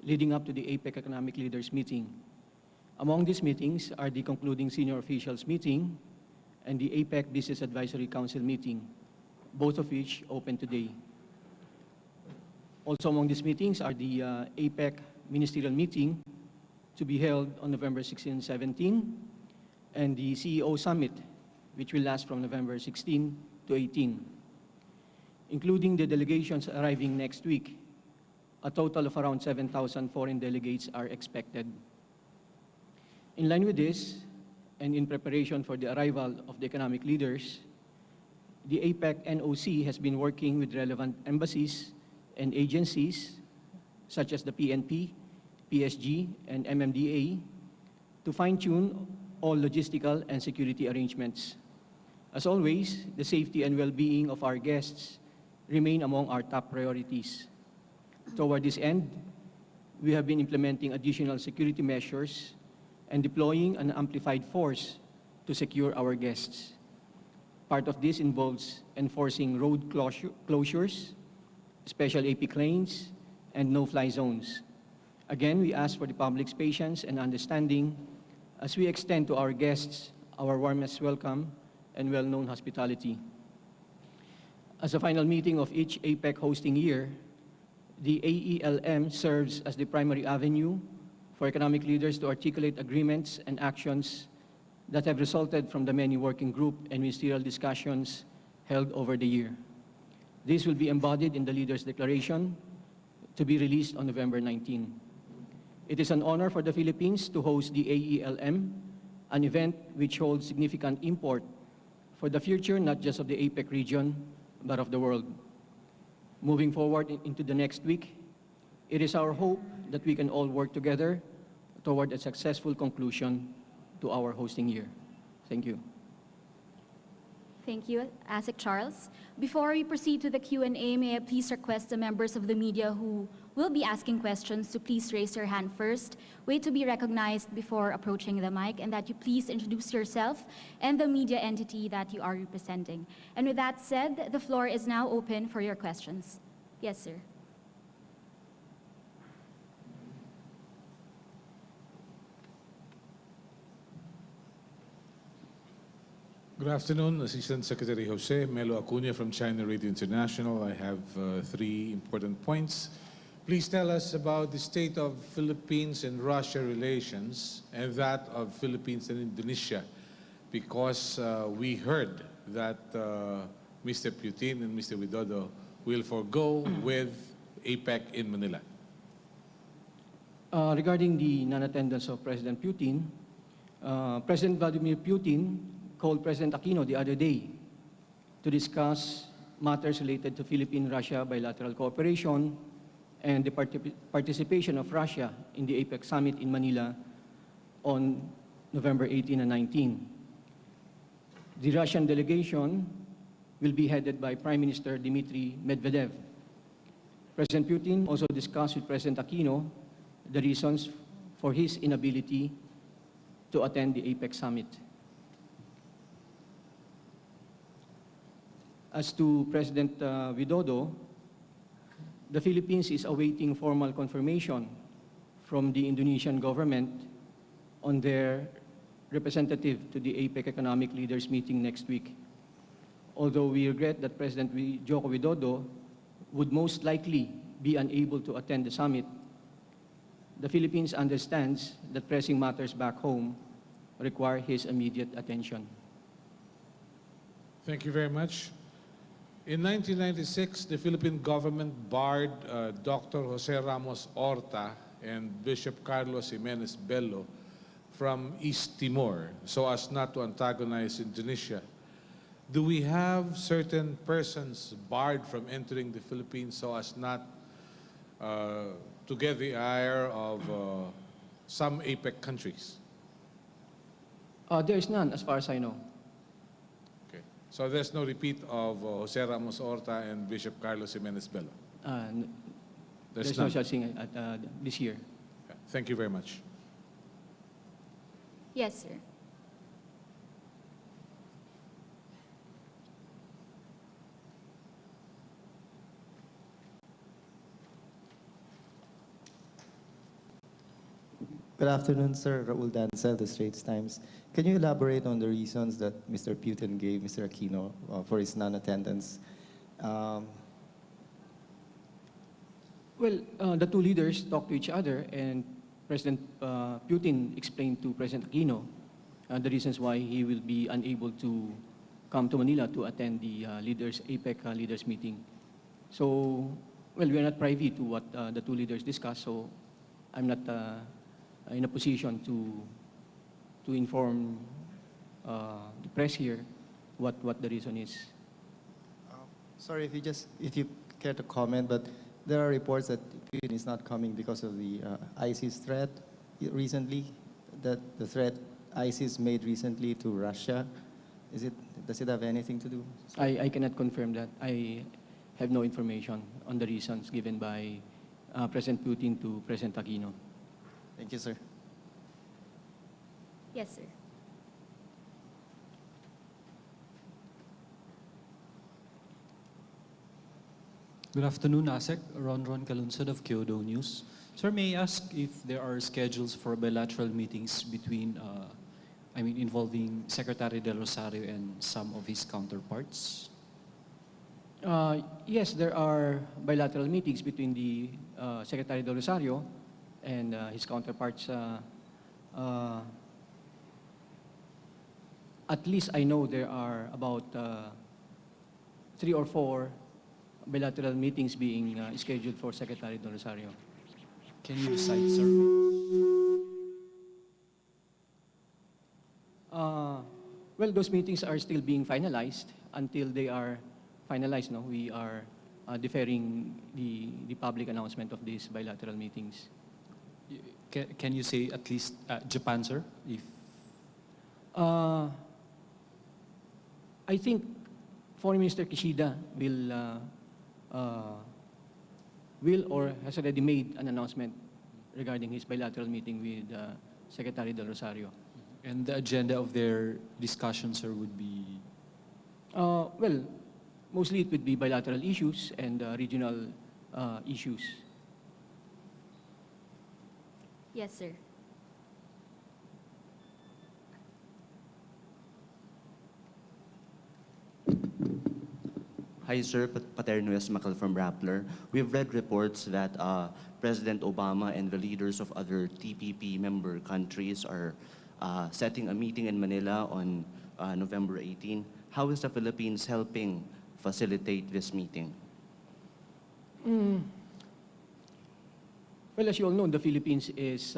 leading up to the APEC Economic Leaders Meeting. Among these meetings are the concluding Senior Officials Meeting and the APEC Business Advisory Council Meeting, both of which open today. Also among these meetings are the APEC Ministerial Meeting to be held on November 16 and 17, and the CEO Summit, which will last from November 16 to 18. Including the delegations arriving next week, a total of around 7,000 foreign delegates are expected. In line with this, and in preparation for the arrival of the economic leaders, the APEC NOC has been working with relevant embassies and agencies such as the PNP, PSG, and MMDA to fine-tune all logistical and security arrangements. As always, the safety and well-being of our guests remain among our top priorities. Toward this end, we have been implementing additional security measures and deploying an amplified force to secure our guests. Part of this involves enforcing road closures, special APEC lanes, and no-fly zones. Again, we ask for the public's patience and understanding as we extend to our guests our warmest welcome and well-known hospitality. As a final meeting of each APEC hosting year, the AELM serves as the primary avenue for economic leaders to articulate agreements and actions that have resulted from the many working group and ministerial discussions held over the year. This will be embodied in the Leaders' Declaration to be released on November 19. It is an honor for the Philippines to host the AELM, an event which holds significant import for the future not just of the APEC region, but of the world. Moving forward into the next week, it is our hope that we can all work together toward a successful conclusion to our hosting year. Thank you. Thank you, ASec Charles. Before we proceed to the Q&A, may I please request the members of the media who will be asking questions to please raise your hand first, wait to be recognized before approaching the mic, and that you please introduce yourself and the media entity that you are representing. And with that said, the floor is now open for your questions. Yes, sir. Good afternoon, Assistant Secretary Jose. Melo Acuña from China Radio International. I have three important points. Please tell us about the state of Philippines and Russia relations and that of Philippines and Indonesia, because we heard that Mr. Putin and Mr. Widodo will forego with APEC in Manila. Regarding the non-attendance of President Putin, President Vladimir Putin called President Aquino the other day to discuss matters related to Philippine-Russia bilateral cooperation and the participation of Russia in the APEC summit in Manila on November 18 and 19. The Russian delegation will be headed by Prime Minister Dmitry Medvedev. President Putin also discussed with President Aquino the reasons for his inability to attend the APEC summit. As to President Widodo, the Philippines is awaiting formal confirmation from the Indonesian government on their representative to the APEC Economic Leaders Meeting next week. Although we regret that President Joko Widodo would most likely be unable to attend the summit, the Philippines understands that pressing matters back home require his immediate attention. Thank you very much. In 1996, the Philippine government barred Dr. Jose Ramos Horta and Bishop Carlos Jimenez Bello from East Timor so as not to antagonize Indonesia. Do we have certain persons barred from entering the Philippines so as not to get the ire of some APEC countries? There is none, as far as I know. So there's no repeat of Jose Ramos Horta and Bishop Carlos Jimenez Bello? There's no such thing at this year. Okay. Thank you very much. Yes, sir. Good afternoon, sir. Raul Dancel, The Straits Times. Can you elaborate on the reasons that Mr. Putin gave Mr. Aquino for his non-attendance? Well, the two leaders talked to each other, and President Putin explained to President Aquino the reasons why he will be unable to come to Manila to attend the APEC leaders meeting. So, well, we are not privy to what the two leaders discussed, so I'm not in a position to inform the press here what the reason is. Sorry if you care to comment, but there are reports that Putin is not coming because of the ISIS threat recently, that the threat ISIS made recently to Russia. Does it have anything to do? I cannot confirm that. I have no information on the reasons given by President Putin to President Aquino. Thank you, sir. Yes, sir. Good afternoon, ASec. Ron Calunsod of Kyodo News. Sir, may I ask if there are schedules for bilateral meetings between, involving Secretary Del Rosario and some of his counterparts? Yes, there are bilateral meetings between the Secretary Del Rosario and his counterparts. At least I know there are about 3 or 4 bilateral meetings being scheduled for Secretary Del Rosario. Can you cite, sir? Well, those meetings are still being finalized. Until they are finalized, no, we are deferring the public announcement of these bilateral meetings. Can you say at least Japan, sir? If I think Foreign Minister Kishida will or has already made an announcement regarding his bilateral meeting with Secretary Del Rosario. and the agenda of their discussion, sir, would be Well, mostly it would be bilateral issues and regional issues. Yes, sir. Hi, sir. Paterno S. Macal from Rappler. We've read reports that President Obama and the leaders of other TPP member countries are setting a meeting in Manila on November 18. How is the Philippines helping facilitate this meeting? Well, as you all know, the Philippines is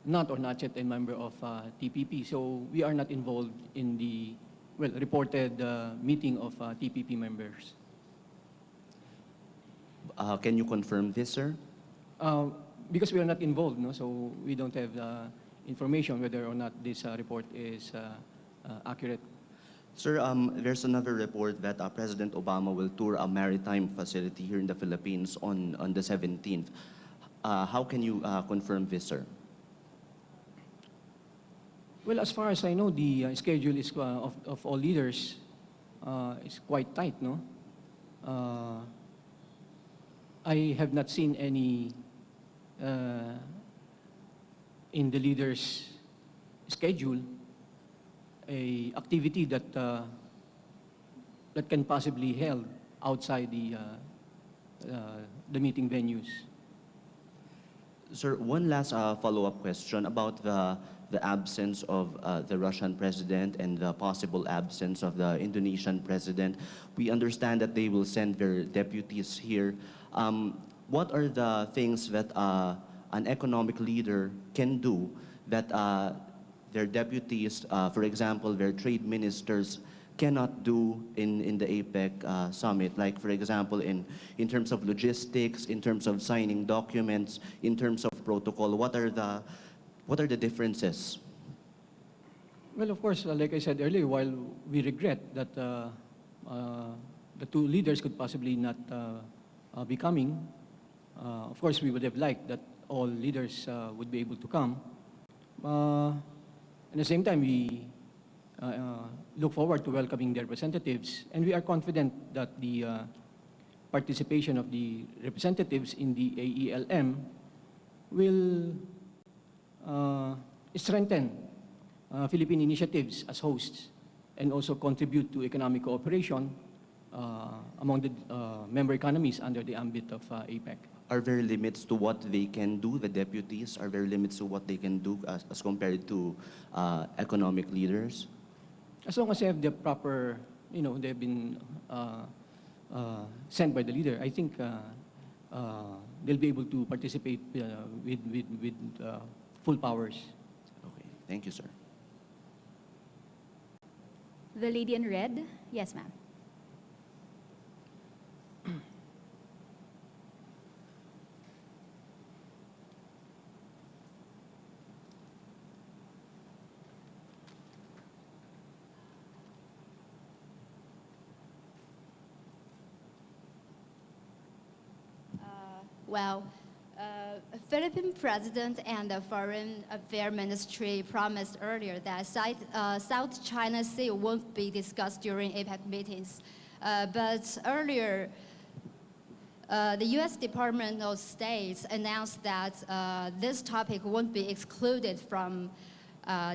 not yet a member of TPP, so we are not involved in the reported meeting of TPP members. Can you confirm this, sir? Because we are not involved, no, so we don't have information whether or not this report is accurate. Sir, there's another report that President Obama will tour a maritime facility here in the Philippines on the 17th. How can you confirm this, sir? Well, as far as I know, the schedule is of all leaders is quite tight, no? I have not seen any in the leaders' schedule a activity that that can possibly held outside the meeting venues. Sir, one last follow-up question about the absence of the Russian president and the possible absence of the Indonesian president. We understand that they will send their deputies here. What are the things that an economic leader can do that their deputies, for example, their trade ministers, cannot do in the APEC summit? Like, for example, in terms of logistics, in terms of signing documents, in terms of protocol, what are the differences? Well, of course, like I said earlier, while we regret that the two leaders could possibly not be coming, of course, we would have liked that all leaders would be able to come. At the same time, we look forward to welcoming their representatives, and we are confident that the participation of the representatives in the AELM will strengthen Philippine initiatives as hosts and also contribute to economic cooperation among the member economies under the ambit of APEC. Are there limits to what they can do, the deputies? Are there limits to what they can do as compared to economic leaders? As long as they have the proper, they've been sent by the leader, I think they'll be able to participate with full powers. Okay, thank you, sir. The lady in red. Yes, ma'am. Well, Philippine President and the Foreign Affairs Ministry promised earlier that South China Sea won't be discussed during APEC meetings. But earlier, the U.S. Department of State announced that this topic won't be excluded from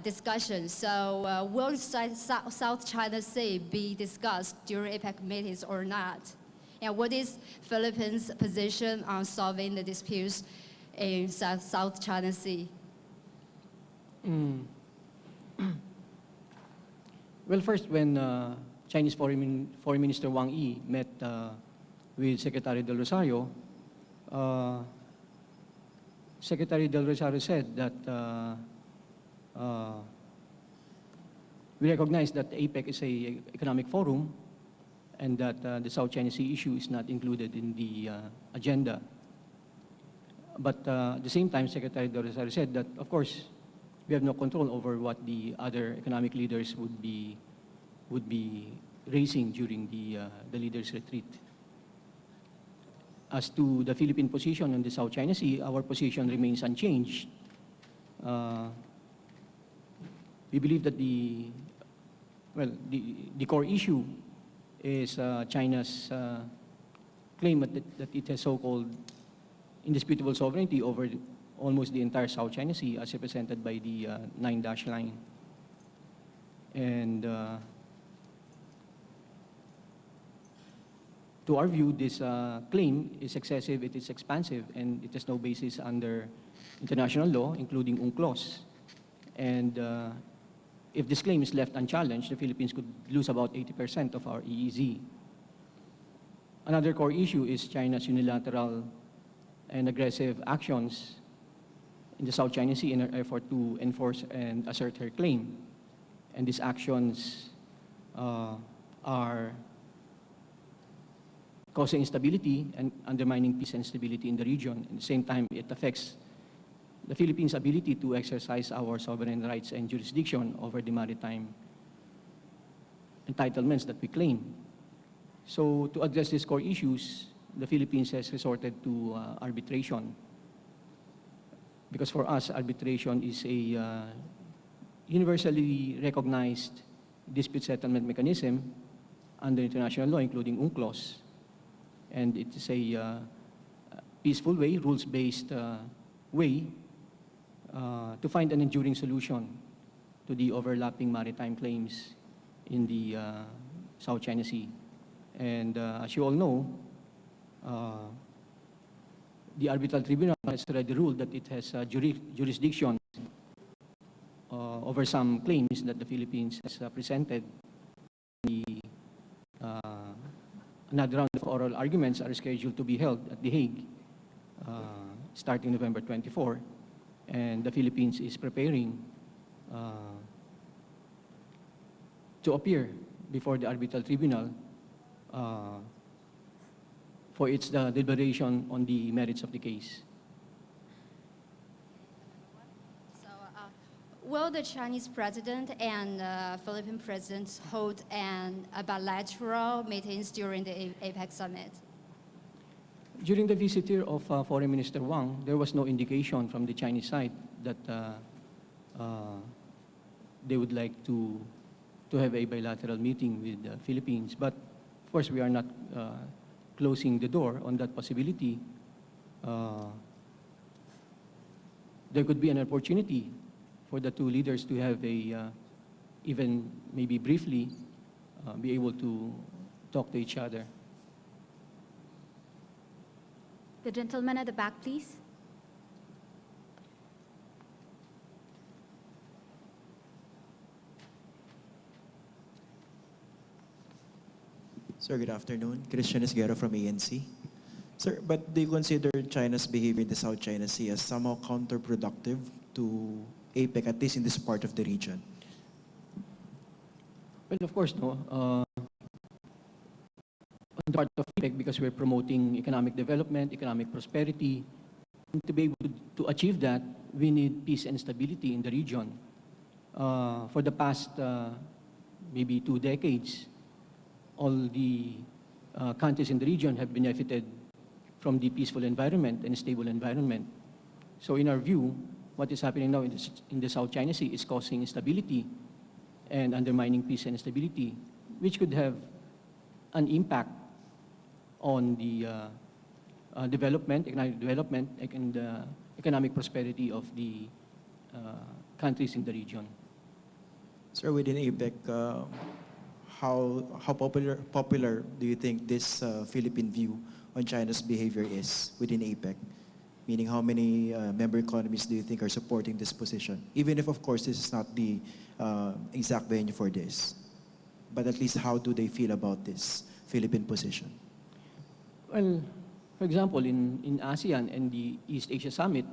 discussion. So will South China Sea be discussed during APEC meetings or not? And what is Philippines' position on solving the disputes in South China Sea? Well, first, when Chinese Foreign Minister Wang Yi met with Secretary Del Rosario, Secretary Del Rosario said that we recognize that APEC is an economic forum and that the South China Sea issue is not included in the agenda. But at the same time, Secretary Del Rosario said that, of course, we have no control over what the other economic leaders would be raising during the leaders' retreat. As to the Philippine position on the South China Sea, our position remains unchanged. We believe that the core issue is China's claim that it has so-called indisputable sovereignty over almost the entire South China Sea as represented by the 9-dash line. And to our view, this claim is excessive, it is expansive, and it has no basis under international law, including UNCLOS. And if this claim is left unchallenged, the Philippines could lose about 80% of our EEZ. Another core issue is China's unilateral and aggressive actions in the South China Sea in her effort to enforce and assert her claim. And these actions are causing instability and undermining peace and stability in the region. At the same time, it affects the Philippines' ability to exercise our sovereign rights and jurisdiction over the maritime entitlements that we claim. So to address these core issues, the Philippines has resorted to arbitration. Because for us, arbitration is a universally recognized dispute settlement mechanism under international law, including UNCLOS. And it is a peaceful way, rules-based way to find an enduring solution to the overlapping maritime claims in the South China Sea. And as you all know, the arbitral tribunal has already ruled that it has jurisdiction over some claims that the Philippines has presented. Another round of oral arguments are scheduled to be held at The Hague starting November 24. And the Philippines is preparing to appear before the arbitral tribunal for its deliberation on the merits of the case. So, will the Chinese president and Philippine president hold a bilateral meetings during the APEC summit? During the visit here of Foreign Minister Wang, there was no indication from the Chinese side that they would like to have a bilateral meeting with the Philippines. But of course, we are not closing the door on that possibility. there could be an opportunity for the two leaders to have a, even maybe briefly, be able to talk to each other. The gentleman at the back, please. Sir, good afternoon. Christian Esguerra from ANC. Sir, but do you consider China's behavior in the South China Sea as somehow counterproductive to APEC, at least in this part of the region? Well, of course, no. On the part of APEC, because we're promoting economic development, economic prosperity, and to be able to achieve that, we need peace and stability in the region. For the past maybe 2 decades, all the countries in the region have benefited from the peaceful environment and stable environment. So in our view, what is happening now in the South China Sea is causing instability and undermining peace and stability, which could have an impact on the development, economic development, and economic prosperity of the countries in the region. Sir, within APEC, how popular do you think this Philippine view on China's behavior is within APEC? Meaning, how many member economies do you think are supporting this position? Even if, of course, this is not the exact venue for this. But at least, how do they feel about this Philippine position? Well, for example, in ASEAN and the East Asia Summit,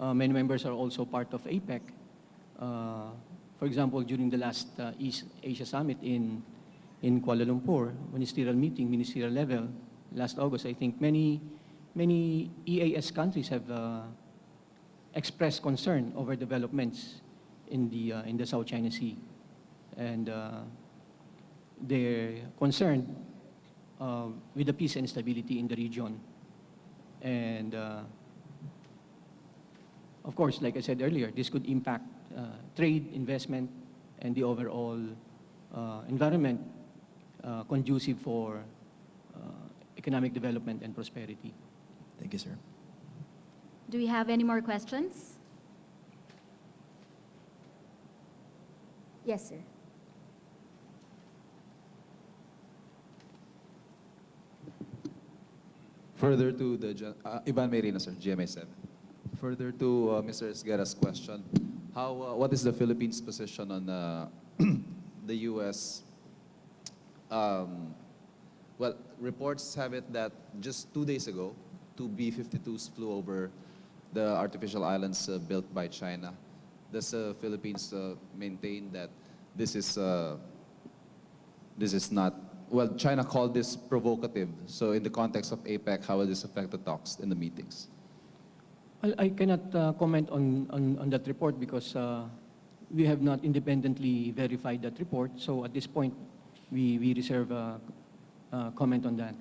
many members are also part of APEC. For example, during the last East Asia Summit in Kuala Lumpur, ministerial meeting, ministerial level, last August, I think many EAS countries have expressed concern over developments in the South China Sea, and they're concerned with the peace and stability in the region. And of course, like I said earlier, this could impact trade, investment, and the overall environment conducive for economic development and prosperity. Thank you, sir. Do we have any more questions? Yes, sir. Further to the Ivan Merino, sir, GMA7. Further to Mr. Esguerra's question, what is the Philippines' position on the U.S.? Well, reports have it that just 2 days ago, 2 B-52s flew over the artificial islands built by China. Does the Philippines maintain that this is not, well, China called this provocative. So in the context of APEC, how will this affect the talks in the meetings? Well, I cannot comment on that report because we have not independently verified that report. So at this point, we reserve comment on that.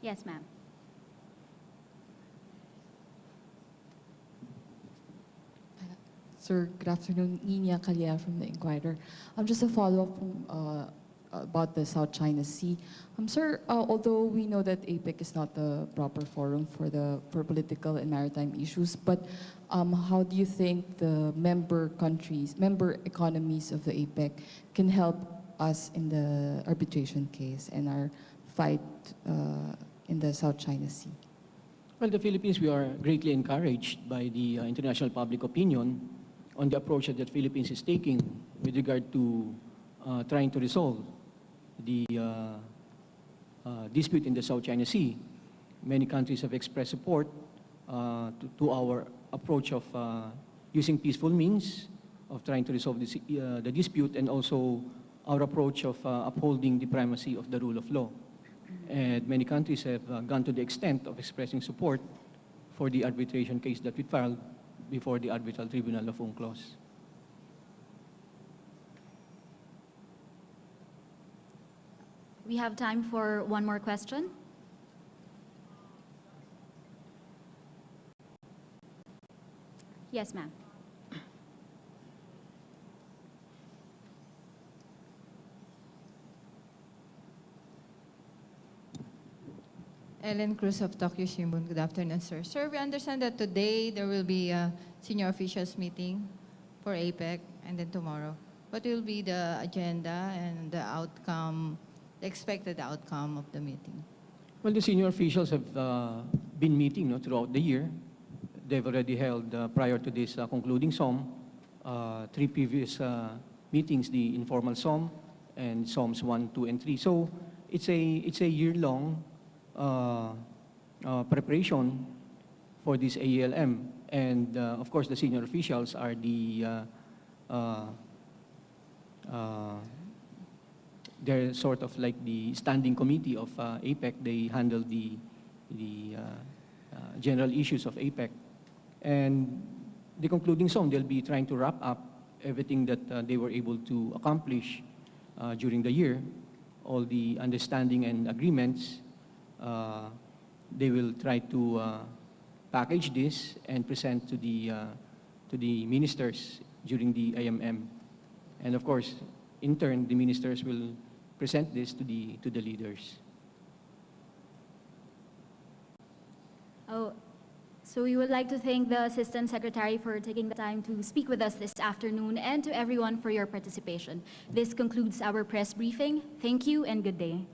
Yes, ma'am. Sir, good afternoon. Nina Kalia from the Inquirer. Just a follow-up about the South China Sea. Sir, although we know that APEC is not the proper forum for political and maritime issues, but how do you think the member economies of the APEC can help us in the arbitration case and our fight in the South China Sea? Well, the Philippines, we are greatly encouraged by the international public opinion on the approach that the Philippines is taking with regard to trying to resolve the dispute in the South China Sea. Many countries have expressed support to our approach of using peaceful means of trying to resolve the dispute, and also our approach of upholding the primacy of the rule of law. And many countries have gone to the extent of expressing support for the arbitration case that we filed before the Arbitral Tribunal of UNCLOS. We have time for one more question. Yes, ma'am. Ellen Cruz of Tokyo Shimbun. Good afternoon, sir. Sir, we understand that today there will be a senior officials meeting for APEC, and then tomorrow. What will be the agenda and the outcome, the expected outcome of the meeting? Well, the senior officials have been meeting throughout the year. They've already held, prior to this concluding SOM, 3 previous meetings, the informal SOM and SOMs 1, 2, and 3. So it's a year-long preparation for this AELM. And of course, the senior officials are they're sort of like the standing committee of APEC. They handle the general issues of APEC. And the concluding SOM, they'll be trying to wrap up everything that they were able to accomplish during the year, all the understanding and agreements. They will try to package this and present to the ministers during the IMM. And of course, in turn, the ministers will present this to the leaders. Oh, so we would like to thank the Assistant Secretary for taking the time to speak with us this afternoon, and to everyone for your participation. This concludes our press briefing. Thank you and good day.